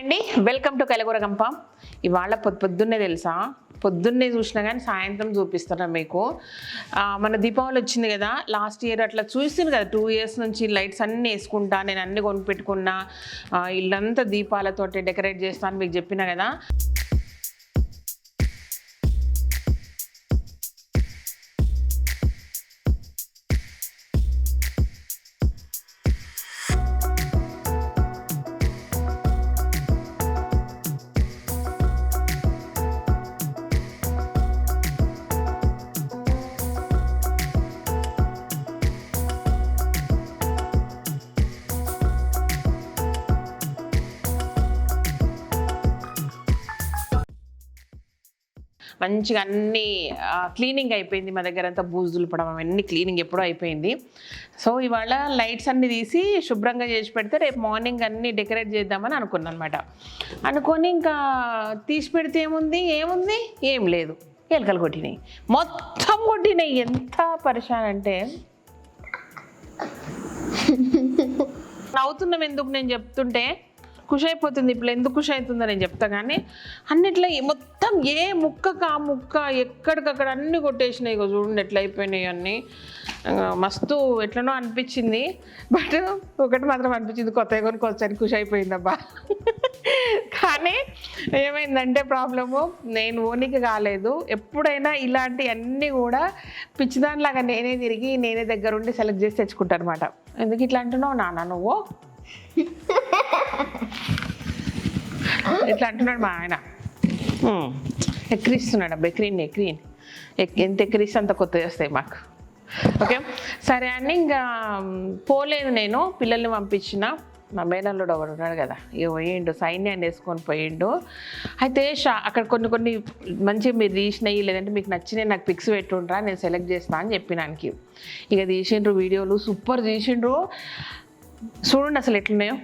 అండి, welcome to కలగూర గంప. ఇవాళ పొద్దున్నే తెలుసా, పొద్దున్నే చూసినా కానీ సాయంత్రం చూపిస్తాను మీకు. మన దీపావళి వచ్చింది కదా, లాస్ట్ ఇయర్ అట్లా చూసింది కదా, 2 years నుంచి లైట్స్ అన్నీ వేసుకుంటా, నేను అన్ని కొనిపెట్టుకున్నా, ఇల్లంతా దీపాలతోటి డెకరేట్ చేస్తాను మీకు చెప్పిన కదా. మంచిగా అన్నీ క్లీనింగ్ అయిపోయింది, మా దగ్గర అంతా బూజులు పడడం అవన్నీ క్లీనింగ్ ఎప్పుడూ అయిపోయింది. సో ఇవాళ లైట్స్ అన్నీ తీసి శుభ్రంగా చేసి పెడితే రేపు మార్నింగ్ అన్నీ డెకరేట్ చేద్దామని అనుకున్నాను అనమాట. అనుకొని ఇంకా తీసి పెడితే ఏముంది ఏం లేదు, ఎలకలు కొట్టినాయి, మొత్తం కొట్టినాయి. ఎంత పరిశాన్ అంటే నవ్వుతున్నాం ఎందుకు, నేను చెప్తుంటే ఖుషి అయిపోతుంది. ఇప్పుడు ఎందుకు ఖుషి అవుతుందో నేను చెప్తా, కానీ అన్నిట్లో మొత్తం ఏ ముక్కకు ఆ ముక్క ఎక్కడికక్కడ అన్నీ కొట్టేసినాయి. ఇక చూడండి ఎట్లా అయిపోయినాయి అన్నీ. మస్తు ఎట్లనో అనిపించింది. బట్ ఒకటి మాత్రం అనిపించింది, కొత్తగా కొనుక్కొచ్చాను, ఖుషి అయిపోయిందబ్బా. కానీ ఏమైందంటే ప్రాబ్లము, నేను ఓనికి కాలేదు. ఎప్పుడైనా ఇలాంటి అన్నీ కూడా పిచ్చిదానిలాగా నేనే తిరిగి నేనే దగ్గరుండి సెలెక్ట్ చేసి తెచ్చుకుంటాను అనమాట. ఎందుకు ఇట్లా అంటున్నావు నాన్న నువ్వు, ఇట్లా అంటున్నాడు మా ఆయన. ఎక్కిరిస్తున్నాడు అబ్బా, ఎక్కిరిన్ ఎంత ఎక్కిరిస్తే అంత కొత్త చేస్తాయి మాకు. ఓకే సరే అని ఇంకా పోలేదు. నేను పిల్లల్ని పంపించిన, మా మేనల్లుడు ఒకడు ఉన్నాడు కదా, ఇక పోయిండు, సైన్యాన్ని వేసుకొని పోయిండు. అయితే అక్కడ కొన్ని మంచిగా మీరు తీసినాయి, లేదంటే మీకు నచ్చినాయి నాకు పిక్స్ పెట్టుండ్రా, నేను సెలెక్ట్ చేస్తాను అని చెప్పినానికి. ఇక తీసిండ్రు వీడియోలు, సూపర్ తీసిండ్రు. చూడండి అసలు ఎట్లున్నాయో.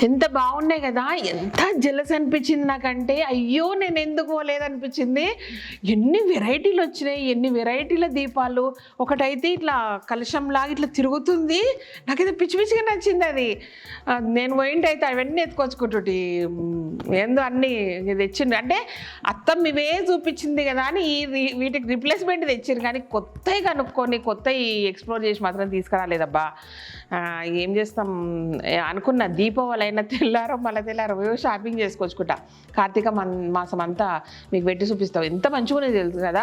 ఎంత బాగున్నాయి కదా, ఎంత జెలస్ అనిపించింది నాకంటే. అయ్యో నేను ఎందుకు పోలేదనిపించింది. ఎన్ని వెరైటీలు వచ్చినాయి, ఎన్ని వెరైటీల దీపాలు. ఒకటైతే ఇట్లా కలశంలాగా ఇట్లా తిరుగుతుంది, నాకైతే పిచ్చి పిచ్చిగా నచ్చింది అది. నేను పోయింటి అయితే అవన్నీ ఎత్తుకొచ్చుకుంటుంటి. ఏందో అన్నీ తెచ్చిండు అంటే అత్తమ్మ ఇవే చూపించింది కదా అని వీటికి రిప్లేస్మెంట్ తెచ్చింది. కానీ కొత్తవి కనుక్కొని కొత్తవి ఎక్స్ప్లోర్ చేసి మాత్రం తీసుకురాలేదబ్బా. ఏం చేస్తాం అనుకున్న, దీపావళి అయినా తెల్లారో మళ్ళీ తెల్లారో షాపింగ్ చేసుకొచ్చుకుంటా. కార్తీక మాసం అంతా మీకు పెట్టి చూపిస్తావు, ఎంత మంచిగా తెలుసు కదా,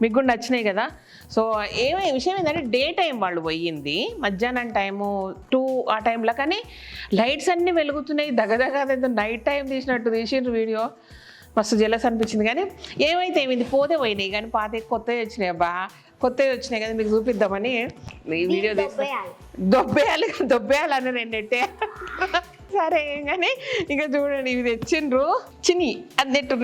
మీకు కూడా నచ్చినాయి కదా. సో విషయం ఏంటంటే డే టైం వాళ్ళు పోయింది, మధ్యాహ్నం టైము 2 ఆ టైంలో. కానీ లైట్స్ అన్నీ వెలుగుతున్నాయి, దగ్గర నైట్ టైం తీసినట్టు తీసిండ్రు వీడియో. మస్తు జెలస్ అనిపించింది. కానీ ఏమైతే ఏమైంది, పోతే పోయినాయి. కానీ పాత కొత్తవి వచ్చినాయి అబ్బా, కొత్తవి వచ్చినాయి కదా మీకు చూపిద్దామని ఈ వీడియో తీసి దొబ్బేయాలని నేను నెట్టే. సరే కానీ ఇంకా చూడండి, ఇవి తెచ్చిండ్రు చిన్ని, అది నెట్టు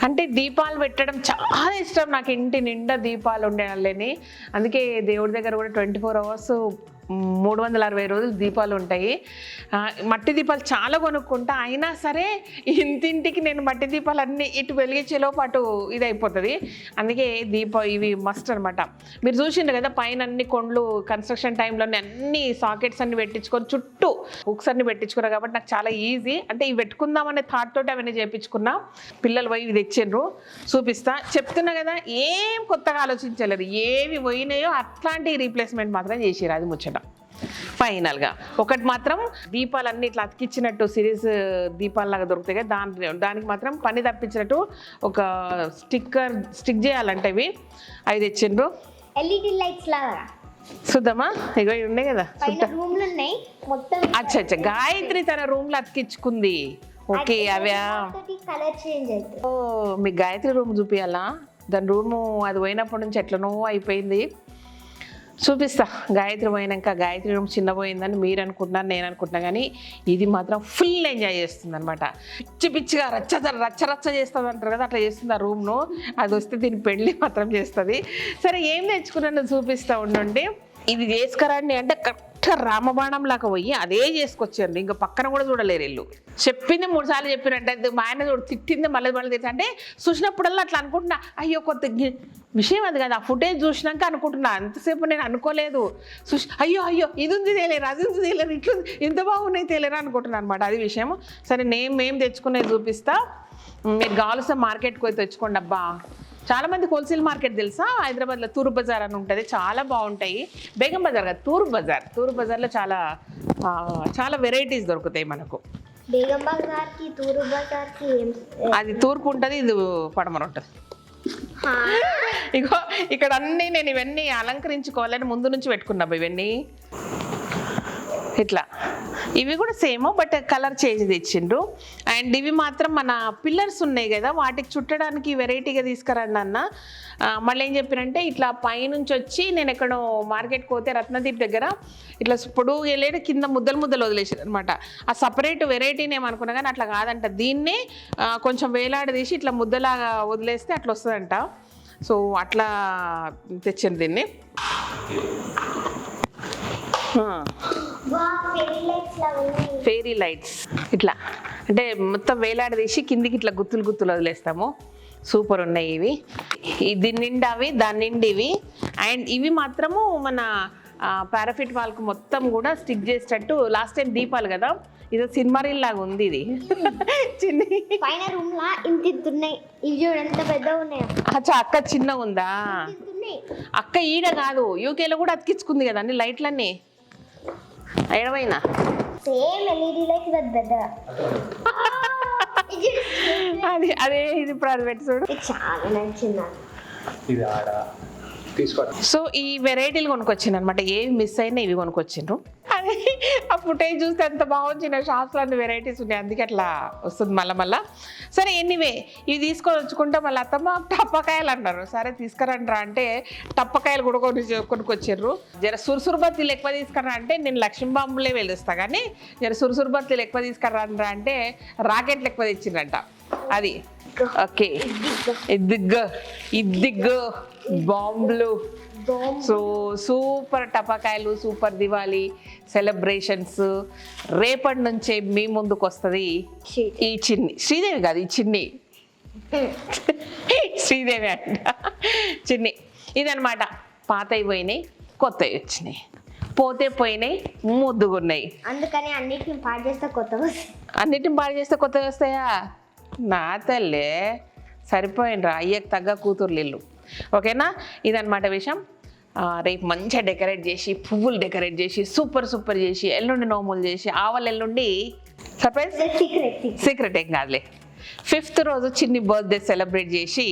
అంటే దీపాలు పెట్టడం చాలా ఇష్టం నాకు. ఇంటి నిండా దీపాలు ఉండేవాళ్ళని. అందుకే దేవుడి దగ్గర కూడా 24 hours 360 రోజులు దీపాలు ఉంటాయి. మట్టి దీపాలు చాలా కొనుక్కుంటా. అయినా సరే ఇంటింటికి నేను మట్టి దీపాలు అన్నీ ఇటు వెలిగించేలోపు అటు ఇది అయిపోతుంది. అందుకే ఇవి మస్ట్ అనమాట. మీరు చూసిండ్రు కదా పైన అన్ని కొండ్లు కన్స్ట్రక్షన్ టైంలోనే అన్ని సాకెట్స్ అన్ని పెట్టించుకొని చుట్టూ హుక్స్ అన్ని పెట్టించుకున్నారు. కాబట్టి నాకు చాలా ఈజీ. అంటే ఇవి పెట్టుకుందామనే థాట్ తోటి అవన్నీ చేయించుకున్నా. పిల్లలు పోయి ఇవి తెచ్చిండ్రు, చూపిస్తా. చెప్తున్నా కదా, ఏం కొత్తగా ఆలోచించలేరు. ఏవి పోయినాయో అట్లాంటి రీప్లేస్మెంట్ మాత్రం చేసిరు. అది ముచ్చట. ఫైనల్గా ఒకటి మాత్రం దీపాలన్నీ ఇట్లా అతికిచ్చినట్టు సిరీస్ దీపాలలాగా దొరుకుతాయి కదా, దానికి మాత్రం పని తప్పించినట్టు ఒక స్టిక్ చేయాలంటే అవి తెచ్చిండ్రు. LED లైట్స్ లాగా చూద్దామా, ఇగో ఉన్నాయి కదా మొత్తం. అచ్చా గాయత్రి తన రూమ్ లో అతికించుకుంది. ఓకే, అవా కలర్ చేంజ్ అయితే. ఓ మీకు గాయత్రి రూమ్ చూపియాలా? దాని రూము అది పోయినప్పటి నుంచి ఎట్లనో అయిపోయింది. చూపిస్తా. గాయత్రి పోయినాక గాయత్రి రూమ్ చిన్న పోయిందని మీరు అనుకుంటున్నారు, నేను అనుకుంటున్నా. కానీ ఇది మాత్రం ఫుల్ ఎంజాయ్ చేస్తుంది అనమాట. పిచ్చిగా రచ్చ చేస్తుంది అంటారు కదా, అట్లా చేస్తుంది ఆ రూమ్ను. అది వస్తే దీని పెళ్ళి మాత్రం చేస్తుంది. సరే ఏం తెచ్చుకున్నాను చూపిస్తా ఉండండి. ఇది చేసుకురండి అంటే కరెక్ట్గా రామబాణం లాగా పోయి అదే చేసుకొచ్చారు. ఇంకా పక్కన కూడా చూడలేరు వీళ్ళు. చెప్పింది 3 సార్లు చెప్పినట్టు మా ఆయన చూడు తిట్టింది మళ్ళీ తిట్టి. అంటే చూసినప్పుడల్లా అట్లా అనుకుంటున్నా, అయ్యో కొత్త విషయం అది కదా. ఆ ఫుటేజ్ చూసినాక అనుకుంటున్నా, అంతసేపు నేను అనుకోలేదు. అయ్యో ఇది ఉంది తేలేరు, అది ఉంది తేలేరు, ఇట్లా ఇంత బాగున్నాయి తేలేరు అనుకుంటున్నాను అనమాట. అది విషయం. సరే మేము తెచ్చుకునేది చూపిస్తా. మీరు కావాల్సిన మార్కెట్కి పోయి తెచ్చుకోండి అబ్బా. చాలామంది హోల్సేల్ మార్కెట్ తెలుసా, హైదరాబాద్లో తూరు బజార్ అని ఉంటుంది, చాలా బాగుంటాయి. బేగం బజార్ కదా, తూరు బజార్లో చాలా వెరైటీస్ దొరుకుతాయి మనకు. బేగం బజార్కి తూరు బజార్కి అది తూర్పు ఉంటుంది, ఇది పడమర ఉంటుంది. ఇగో ఇక్కడ అన్నీ నేను ఇవన్నీ అలంకరించుకోవాలని ముందు నుంచి పెట్టుకున్నా. ఇవన్నీ ఇట్లా ఇవి కూడా సేమ్, బట్ కలర్ చేంజ్ తెచ్చిండ్రు. అండ్ ఇవి మాత్రం మన పిల్లర్స్ ఉన్నాయి కదా, వాటికి చుట్టడానికి వెరైటీగా తీసుకురండి అన్న. మళ్ళీ ఏం చెప్పినంటే ఇట్లా పైనుంచి వచ్చి నేను ఎక్కడో మార్కెట్కి పోతే రత్నదీప్ దగ్గర ఇట్లా పొడుగు వెళ్ళేది కింద ముద్దలు వదిలేసారు అనమాట. ఆ సపరేట్ వెరైటీని ఏమనుకున్నా కానీ అట్లా కాదంట. దీన్నే కొంచెం వేలాడదీసి ఇట్లా ముద్దలాగా వదిలేస్తే అట్లా వస్తుందంట. సో అట్లా తెచ్చింది దీన్ని. ఫెయిరీ లైట్స్ ఇట్లా అంటే మొత్తం వేలాడదీసి కిందికి ఇట్లా గుత్తులు వదిలేస్తాము. సూపర్ ఉన్నాయి ఇవి. ఇది నిండావి, దాని నిండివి. అండ్ ఇవి మాత్రము మన పారాఫిట్ వాల్కు మొత్తం కూడా స్టిక్ చేసేటట్టు. లాస్ట్ టైం దీపాలు కదా, ఇది సినిమా రీల్ లాగా ఉంది. ఇది చిన్ని పైన రూమ్ లా ఇంత ఉన్నాయి. ఇవి చూడండి ఎంత పెద్దగా ఉన్నాయి. అచ్చా, అక్క చిన్నగా ఉందా? అక్క ఈడ కాదు, యూకేలో కూడా అతికించుకుంది కదా అన్ని లైట్లన్నీ. ఎడవైనా సేమ్ LED లైట్స్ పెద్దగా. అదే ఇది ఇప్పుడు అది పెట్టి చూడు, చాలా నచ్చింది. సో ఈ వెరైటీలు కొనుక్కొచ్చిండ్రు అనమాట. ఏవి మిస్ అయినా ఇవి కొనుక్కొచ్చిండ్రు. అదే ఆ ఫుటేజ్ చూస్తే ఎంత బాగుంది. షాప్స్లో అన్ని వెరైటీస్ ఉన్నాయి, అందుకే అట్లా వస్తుంది మళ్ళా. సరే ఎనీవే ఇవి తీసుకొని వచ్చుకుంటే మళ్ళీ అత్తమ్మ టప్పకాయలు అంటారు. సరే తీసుకురండ్రా అంటే టప్పకాయలు కూడా కొనుక్కొచ్చారు. జర సురుసురుబత్తిలు ఎక్కువ తీసుకురా అంటే నేను లక్ష్మీ బాంబులే వెలుస్తా, కానీ జర సురుసురుబత్తిలు ఎక్కువ తీసుకురండ్రా అంటే రాకెట్లు ఎక్కువ తెచ్చిండ్రంట. అది ఓకే, ఇద్దిగ్గు బాంబులు సో సూపర్ టపాకాయలు, సూపర్ దివాళీ సెలబ్రేషన్స్. రేపటి నుంచే మీ ముందుకు వస్తుంది ఈ చిన్ని, శ్రీదేవి కాదు ఈ చిన్ని, శ్రీదేవి అంట చిన్ని. ఇదనమాట, పాతవి పోయినాయి, కొత్తవి వచ్చినాయి, పోతే పోయినాయి, ముద్దుగున్నాయి. అందుకని అన్నిటిని పాడు చేస్తే కొత్తగా వస్తాయి. అన్నిటిని పాడు చేస్తే కొత్తగా వస్తాయా? నా తల్లే సరిపోయినరా, అయ్యకు తగ్గ కూతుర్లు ఇల్లు. ఓకేనా? ఇదనమాట విషయం. రేపు మంచిగా డెకరేట్ చేసి, పువ్వులు డెకరేట్ చేసి, సూపర్ సూపర్ చేసి, ఎల్లుండి నోములు చేసి, ఆవల ఎల్లుండి సర్ప్రైజ్ సీక్రెట్ ఏం కాదులే. 5th రోజు చిన్ని బర్త్డే సెలబ్రేట్ చేసి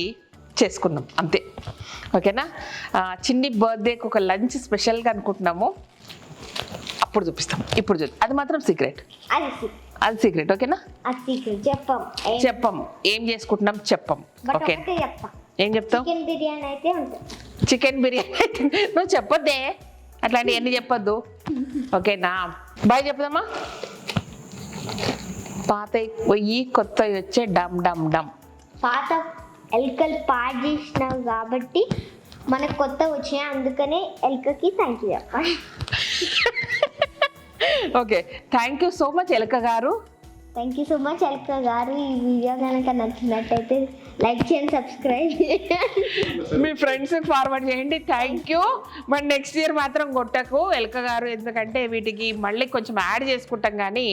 చేసుకుందాం అంతే. ఓకేనా? చిన్ని బర్త్డేకి ఒక లంచ్ స్పెషల్గా అనుకుంటున్నాము, అప్పుడు చూపిస్తాం. ఇప్పుడు అది మాత్రం సీక్రెట్, అది సీక్రెట్. ఓకేనా? చెప్పం ఏం చేసుకుంటున్నాం, చెప్పం. ఓకే, ఏం చెప్తావు? చికెన్ బిర్యానీ అయితే ఉంటుంది. చికెన్ బిర్యానీ అయితే నువ్వు చెప్పొద్దే, అట్లాంటివి అన్నీ చెప్పొద్దు. ఓకేనా? బాయ్ చెప్దామా? పాత పోయి కొత్త వచ్చే డమ్ డమ్ డమ్. పాత ఎలుకలు పాడు చేసినావు కాబట్టి మనకు కొత్త వచ్చినాయి, అందుకనే ఎలుకకి థ్యాంక్ యూ చెప్పాలి. Okay, thank you so much ఎలుక గారు. థ్యాంక్ యూ సో మచ్ ఎలుక గారు. ఈ వీడియో కనుక నచ్చినట్టయితే లైక్ చేయండి, సబ్స్క్రైబ్ చేయండి, మీ ఫ్రెండ్స్కి ఫార్వర్డ్ చేయండి. Thank you. మరి నెక్స్ట్ ఇయర్ మాత్రం కొట్టకు ఎలుక గారు, ఎందుకంటే వీటికి మళ్ళీ కొంచెం యాడ్ చేసుకుంటాం, కానీ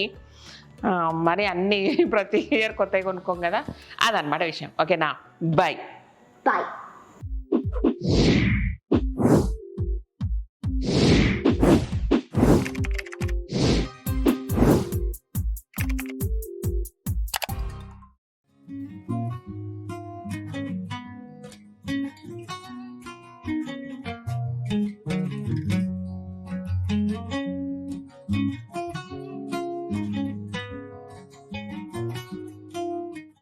మరి అన్నీ ప్రతి ఇయర్ కొత్తగా కొనుక్కోం కదా. అదనమాట విషయం. ఓకేనా? బాయ్. బాయ్.